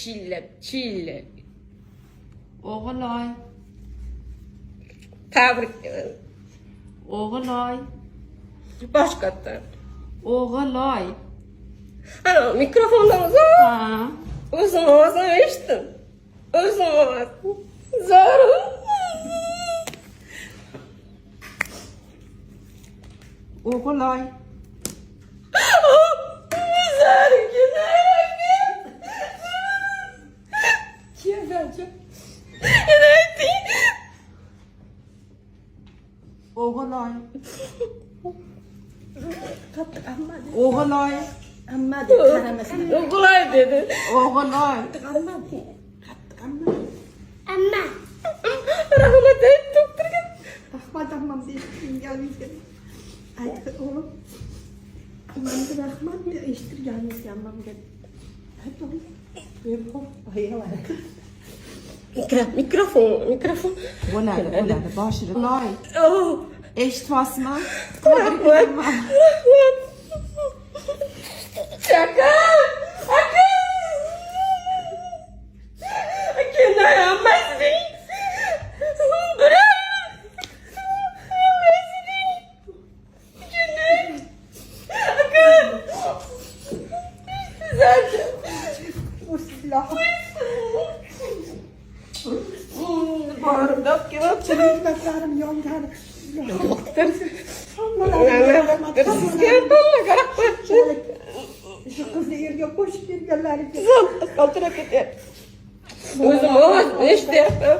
Çille. O'g'illoy. Tabriklayman. O'g'illoy. Boshqatdan. O'g'illoy. Ana mikrofondan Ha. o'zim ovozim eshitdim. O'zim ovozim. Zoru. O'g'illoy. Zoru kelayapti. Yana ayting. O'g'illoy. Qattiq amma dedi. O'g'illoy. Amma dedi, qaramasdan. O'g'illoy dedi. O'g'illoy. Amma dedi. Qattiq amma. Amma. Rahmat ayt doktorga. Rahmat ammam dedi. Kelganingizga. Aytdi o'g'lim. Ammamga rahmat deb eshittirganingizga ammamga. Ayt o'g'lim. Bepul. Ayollar. Mikrofon. Bo'ladi. Boshida. O'g'illoy. Oh. Eshitmasmi? Rahmat. Aka. Aka amazing. Bağrımda kelib Hizmetlerim yongan. doktor. Sizga rahmat. Shu qizni yerga qo'shib kelganlariga Qaltirab ketyapti. O'zim ovoz eshityapman.